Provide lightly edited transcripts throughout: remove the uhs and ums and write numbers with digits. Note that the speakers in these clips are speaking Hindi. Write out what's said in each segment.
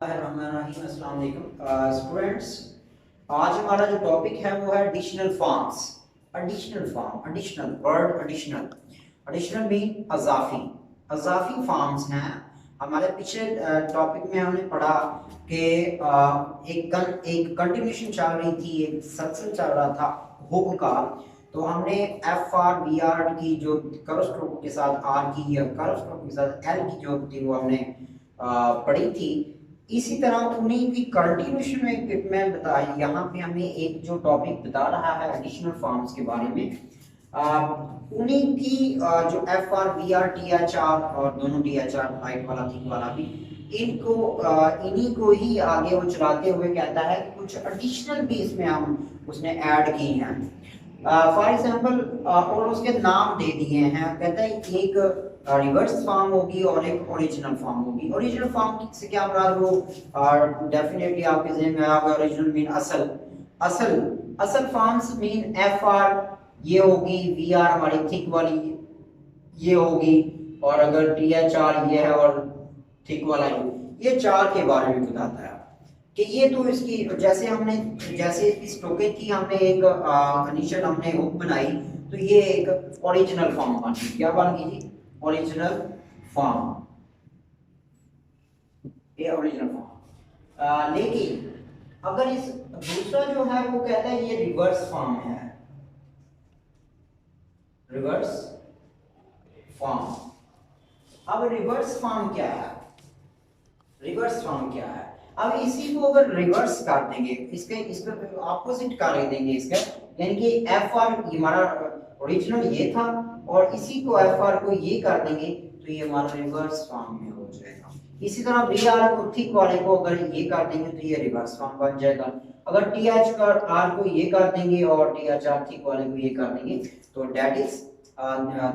अस्सलाम वालेकुम स्टूडेंट्स। आज हमारा जो टॉपिक है वो है additional forms. Additional form, additional word, additional additional mean अजाफी। अजाफी फॉर्म्स हैं। हमारे पिछले टॉपिक में हमने पढ़ा कि एक कंटिन्यूशन चल रही थी, एक सत्संग चल रहा था हुक का। तो हमने एफ आर बी आर की जो कर्व स्ट्रोक के साथ आर की या कर्व स्ट्रोक के साथ एल की जो थी वो हमने पढ़ी थी। इसी तरह उन्हीं की कंटिन्यूशन में मैं बता यहाँ पे हमें एक जो टॉपिक बता रहा है एडिशनल फॉर्म्स के बारे में, उन्हीं की जो F R B R T H R और दोनों टी एच आर हाइट वाला थिक वाला भी, इनको इन्हीं को ही आगे वो चलाते हुए कहता है कि कुछ एडिशनल भी इसमें हम उसने ऐड की हैं। फॉर एग्जांपल और उसके नाम दे दिए हैं। कहता है एक रिवर्स फॉर्म होगी और एक ओरिजिनल फॉर्म होगी। ओरिजिनल फॉर्म से क्या मुराद हो, डेफिनेटली आपके ज़हन में आएगा। ओरिजिनल मीन असल, असल असल फॉर्म्स मीन एफ आर ये होगी, वी आर हमारी थिक वाली ये होगी, और अगर टी एच आर ये है और थिक वाला ये चार के बारे में बताता है कि ये तो इसकी जैसे इस टोकन की हमने एक इनिशियल हमने हुक बनाई, तो ये एक ओरिजिनल फॉर्म बन गई। क्या बन गई जी? ओरिजिनल फॉर्म, ये ओरिजिनल फॉर्म। लेकिन अगर इस दूसरा जो है वो कहता है ये रिवर्स फॉर्म है, रिवर्स फॉर्म। अब रिवर्स फॉर्म क्या है? रिवर्स फॉर्म क्या है? अब इसी को अगर रिवर्स कर देंगे, इसके ऑपोजिट कर देंगे इसका, यानी कि एफ आर हमारा ओरिजिनल ये था और इसी को एफ आर को ये कर देंगे, तो ये हमारा रिवर्स फॉर्म में हो जाएगा। इसी तरह बी आर को थिक वाले को अगर ये कर देंगे तो ये रिवर्स फॉर्म बन जाएगा। अगर टी एच कर आर को ये कर देंगे और टी एच आर थिक वाले को ये कर देंगे, तो that is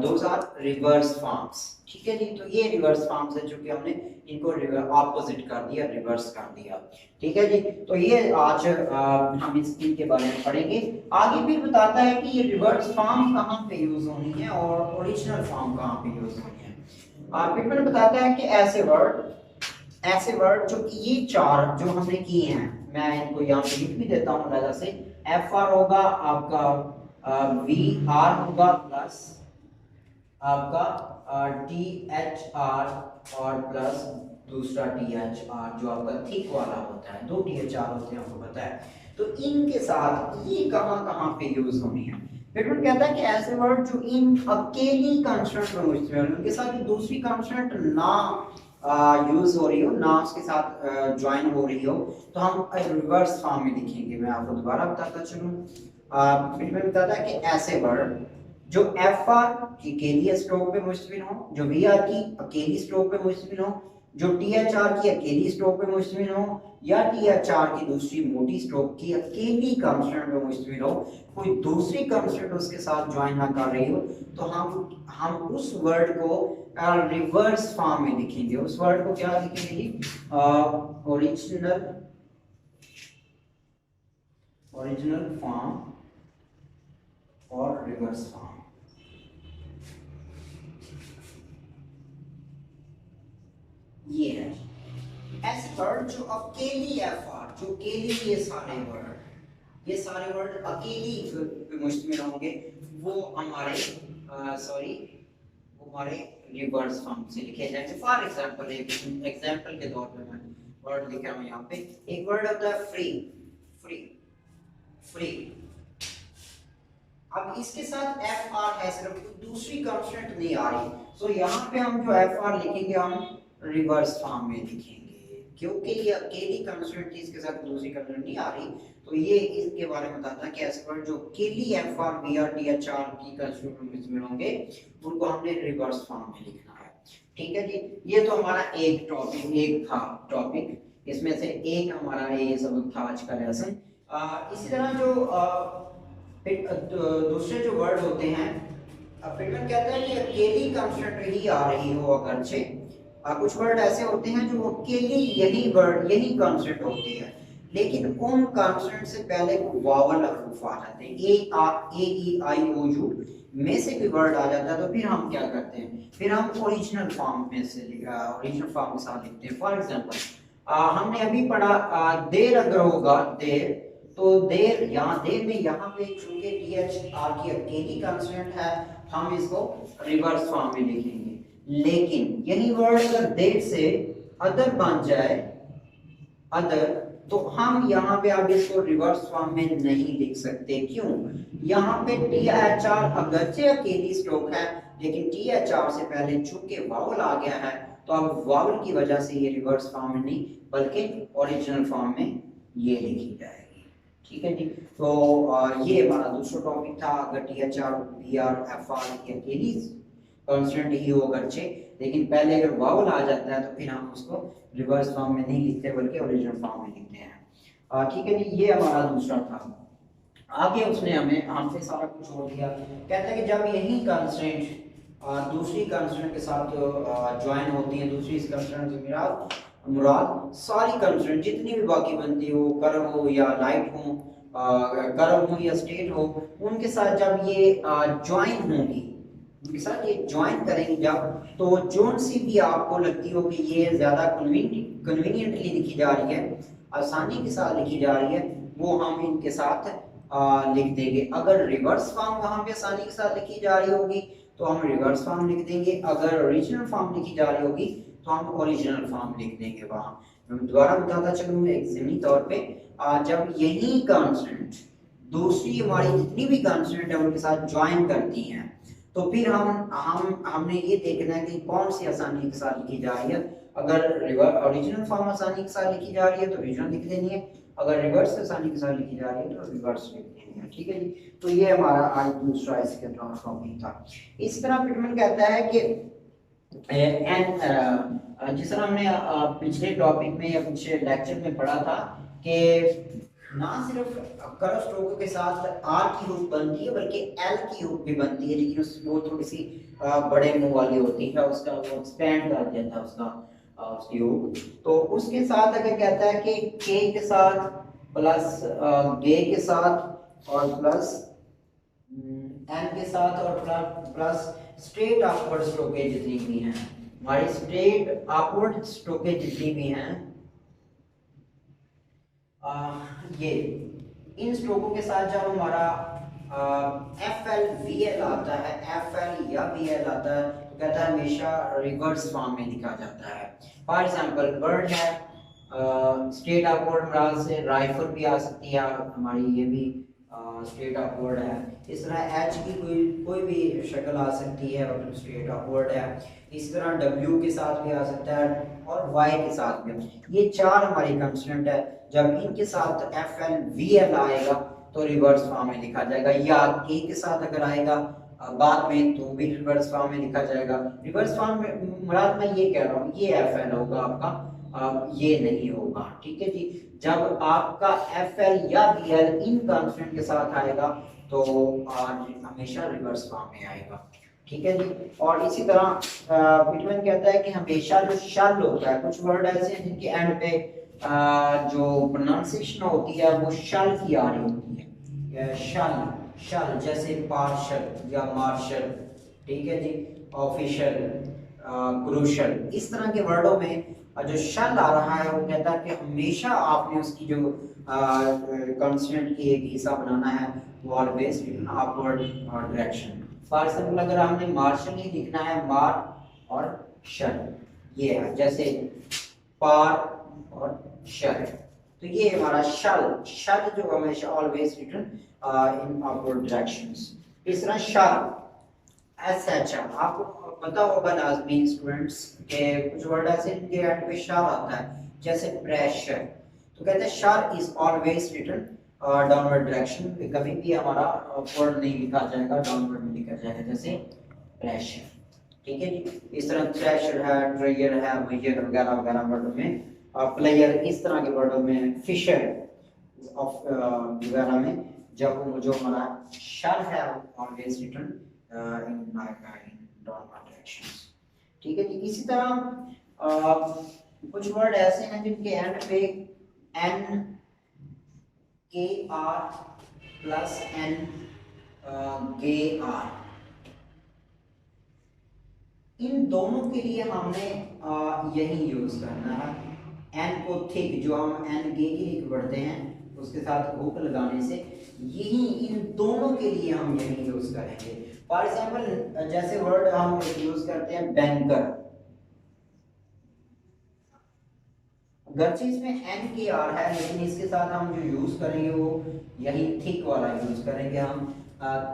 those are reverse forms. ठीक है जी, तो ये रिवर्स फॉर्म्स है जो कि हमने इनको ऑपोजिट कर दिया, रिवर्स कर दिया। ठीक है जी, तो ये आज हम इस चीज के बारे में पढ़ेंगे। आगे फिर बताता है कि ये रिवर्स फॉर्म कहाँ पे यूज होनी है और ओरिजिनल फॉर्म कहाँ पे यूज होनी है। फिर मैंने बताता है कि ऐसे वर्ड जो ये चार जो हमने किए हैं, मैं इनको यहाँ पे लिख भी देता हूँ अलग से। एफ आर होगा आपका, वी आर होगा प्लस आपका टी एच आर और प्लस दूसरा टी एच आर जो आपका थिक वाला होता है। दो टी एच आर होते हैं, आपको पता है। तो इनके साथ ये कहाँ कहाँ पे यूज होनी है? फिर कहता है कि ऐसे वर्ड जो इन अकेली कंसोनेंट में मुश्तमिल हो, उनके साथ दूसरी कंसोनेंट ना यूज हो रही हो, ना उसके साथ ज्वाइन हो रही हो, तो हम रिवर्स फॉर्म में लिखेंगे। मैं आपको दोबारा बताता चलूं। फिर मैं बताता है कि ऐसे वर्ड जो एफ आर की अकेली स्ट्रोक पे मुश्तमिल हो, जो वी आर की अकेली स्ट्रोक पे मुश्तमिल हो, जो टी एच आर की अकेली स्ट्रोक पे मुश्तमिल हो, या टी एच आर की दूसरी मोटी स्ट्रोक की अकेली कंसोनेंट पे मुश्तमिल हो, कोई दूसरी कंसोनेंट उसके साथ ज्वाइन ना कर रही हो, तो हम उस वर्ड को रिवर्स फॉर्म में लिखेंगे। उस वर्ड को क्या लिखेंगे? ओरिजिनल फॉर्म और रिवर्स फॉर्म। ये है ऐसे वर्ड जो अकेली एफ आर, जो अकेली ये सारे वर्ड अकेली पे मुश्तमिल होंगे, वो हमारे हमारे रिवर्स फॉर्म से लिखे जाएंगे। फॉर एग्जांपल एक एग्जांपल के तौर पे मैं वर्ड लिखा हूं यहाँ पे। एक वर्ड होता है फ्री, फ्री, फ्री। अब इसके साथ एफ आर है, सिर्फ दूसरी कंसोनेंट नहीं आ रही, सो यहाँ पे हम जो एफ आर लिखेंगे हम रिवर्स फॉर्म में लिखेंगे, क्योंकि ये अकेली कंसोनेंट थी, इसके साथ दूसरी कंसोनेंट नहीं आ रही। तो ये इसके बारे में बताता है कि ऐसे वर्ड जो अकेली F R B R T H R की कंसोनेंट में होंगे, उनको हमने रिवर्स फॉर्म में लिखना है। ठीक है जी, ये तो हमारा एक टॉपिक, इसमें से एक हमारा ये सबक था आज का लेसन। इसी तरह जो दूसरे जो वर्ड होते हैं, फिर मैं कहता है कि अकेली कंसोनेंट ही आ रही हो, अगरचे कुछ वर्ड ऐसे होते हैं जो अकेली यही कंसोनेंट होती है, लेकिन उन कंसोनेंट से पहले वावल हरूफ आ जाते हैं। ए ई आई ओ यू में से कोई वर्ड आ जाता है, तो फिर हम क्या करते हैं? फिर हम ओरिजिनल फॉर्म के साथ लिखते हैं। फॉर एग्जांपल हमने अभी पढ़ा देर अगर होगा देर, तो देर यहाँ देर में यहाँ पे चूंकि टी एच आर की अकेली कंस्टेंट है, हम इसको रिवर्स फॉर्म में लिखेंगे। लेकिन यही वर्ड अगर देर से अदर बन जाए, अदर, तो हम यहाँ पे अब इसको रिवर्स फॉर्म में नहीं लिख सकते। क्यों? यहाँ पे टी एच आर अगरचे अकेली स्ट्रोक है, लेकिन टी एच आर से पहले चूंकि वावल आ गया है, तो अब वावल की वजह से ये रिवर्स फॉर्म में नहीं बल्कि ओरिजिनल फॉर्म में ये लिखी जाएगी। ठीक है जी। तो ये हमारा दूसरा टॉपिक था। अगर T H R B R F R की अकेली कांस्टेंट ही हो अगरचे, लेकिन पहले अगर वावल आ जाता है तो फिर हम उसको रिवर्स फॉर्म में नहीं लिखते बल्कि ओरिजिनल फॉर्म में लिखते हैं। ठीक है जी, ये हमारा दूसरा था। आगे उसने हमें हमसे सारा कुछ छोड़ दिया। कहता है कि जब यही कंस्ट्रेंट दूसरी कंस्ट्रेंट के साथ ज्वाइन होती है, दूसरी इस कंस्ट्रेंट से मुराद सारी कंस्ट्रेंट जितनी भी बाकी बनती हो, कर्व हो या लाइट हो, कर्व हो या स्टेट हो, उनके साथ जब ये ज्वाइन होंगी, उनके साथ ये ज्वाइन करेंगे जब, तो जोन सी भी आपको लगती हो कि ये ज्यादा कन्वीनियंटली लिखी जा रही है, आसानी के साथ लिखी जा रही है, वो हम इनके साथ लिख देंगे। अगर रिवर्स फॉर्म वहां पे आसानी के साथ लिखी जा रही होगी तो हम रिवर्स फॉर्म लिख देंगे, अगर ओरिजिनल फॉर्म लिखी जा रही होगी तो हम ओरिजिनल फॉर्म लिख देंगे। वहां दोबारा बताता चलूं एग्जामी तौर पे, जब यही कांस्टेंट दूसरी हमारी जितनी भी कांस्टेंट है उनके साथ ज्वाइन करती हैं, तो फिर हमने ये देखना है कि कौन सी आसानी के साथ लिखी जा रही है। अगर ओरिजिनल फॉर्म आसानी के साथ लिखी जा रही है तो ओरिजिनल लिख देनी है, अगर रिवर्स आसानी के साथ लिखी जा रही है तो रिवर्स लिख देनी है। ठीक है जी। तो ये हमारा आज दूसरा इसके टॉपिक था। इस तरह पिटमैन कहता है कि जिस तरह हमने पिछले टॉपिक में या पिछले लेक्चर में पढ़ा था कि ना सिर्फ कर्व स्ट्रोक के साथ आर की हुक बनती है बल्कि एल की हुक भी बनती है, लेकिन वो थोड़ी सी बड़े मुंह वाली होती है, उसका वो एक्सपेंड कर देता है उसकी हुक। तो उसके साथ अगर कहता है कि के के साथ प्लस गे के साथ और प्लस एन के साथ और प्लस स्ट्रेट अपवर्ड स्ट्रोकेज जितनी भी हैं, हमारी स्ट्रेट अपवर्ड स्ट्रोकेज जितनी भी हैं, ये इन स्ट्रोकों के साथ जब हमारा एफ एल वी एल आता है, एफ एल या वी एल आता है, तो कहता है हमेशा रिवर्स फॉर्म में लिखा जाता है। फॉर एग्जांपल वर्ड है स्ट्रेट अपवर्ड मराज से राइफल भी आ सकती है हमारी, ये भी स्ट्रेट अपवर्ड है। इस तरह एच की कोई भी शक्ल आ सकती है और स्ट्रेट अपवर्ड है। इस तरह डब्ल्यू के साथ भी आ सकता है और वाई के साथ भी। ये चार हमारी कंस्टेंट है, जब इनके साथ एफ एल वी एल आएगा तो रिवर्स फॉर्म में लिखा जाएगा, या के के साथ अगर आएगा बाद में तो भी रिवर्स फॉर्म में लिखा जाएगा। रिवर्स फॉर्म में मुराद मैं ये कह रहा हूँ ये एफ एल होगा आपका, ये नहीं होगा। ठीक है जी। जब आपका एफ एल या वी एल इन कॉन्स्टेंट के साथ आएगा तो हमेशा रिवर्स फॉर्म में आएगा। ठीक है जी। और इसी तरह पिटमैन कहता है कि हमेशा जो शल होता है, कुछ वर्ड ऐसे हैं जिनके एंड पे जो प्रोनाउंसिएशन होती है वो शल की आ रही होती है, शल शल, जैसे पार्शल या मार्शल। ठीक है जी। ऑफिशियल, क्रूशल, इस तरह के वर्डों में जो शल आ रहा है वो कहता है कि हमेशा आपने उसकी जो कॉन्सोनेंट की एक हिस्सा बनाना है वो always upward direction. For example अगर हमने मार्शल ही लिखना है, मार और शल, ये है जैसे पार और शल, तो ये हमारा शल शल जो हमेशा always written in upward directions. इस तरह शल एस एच, आपको पता होगा लाजमी स्टूडेंट्स के कुछ वर्ड ऐसे इनके एंड पे शर आता है, जैसे प्रेशर, तो कहते हैं शर is always written downward direction, कभी भी हमारा अपवर्ड नहीं लिखा जाएगा, डाउनवर्ड में लिखा जाएगा, जैसे प्रेशर। ठीक है जी। इस तरह थ्रेशर है, ट्रेयर है, मेजर वगैरह वगैरह वर्डों में, प्लेयर, इस तरह के वर्डों में, फिशर वगैरह में जब जो हमारा शर है always written in downward directions. ठीक है जी। इसी तरह कुछ वर्ड ऐसे हैं जिनके एंड पे N K R plus N गे आर, इन दोनों के लिए हमने यही यूज करना है, एन को थिक, जो हम एन के लिए पढ़ते हैं उसके साथ हुक लगाने से, यही इन दोनों के लिए हम यही यूज करेंगे। फॉर एग्जाम्पल जैसे वर्ड हम यूज करते हैं बैंकर, गर्ची इसमें एन के आर है, लेकिन इसके साथ हम जो यूज करेंगे वो यही थिक वाला यूज करेंगे। हम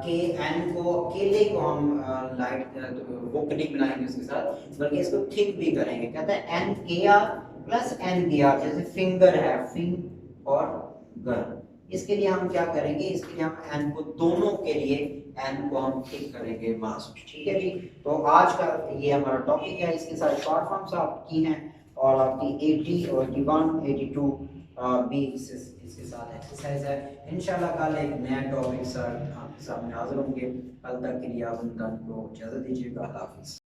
के एन को, केले को हम लाइट हुक नहीं बनाएंगे उसके साथ, बल्कि इसको थिक भी करेंगे। कहते हैं N K R plus N K are, जैसे फिंगर है, फिंग और गर, इसके लिए हम क्या करेंगे, इसके लिए हम एन को, दोनों के लिए एन को हम थिक करेंगे मास्ट। ठीक है जी। तो आज का ये हमारा टॉपिक है, इसके साथ शॉर्ट फॉर्म्स आपकी हैं और आपकी 80 और 81 82 भी इसके साथ एक्सरसाइज है। इंशाल्लाह कल एक नया टॉपिक सर आपके सामने हाजिर होंगे। कल तक के लिए आप उन को इजाज़त दीजिएगा। अल्लाह हाफिज़।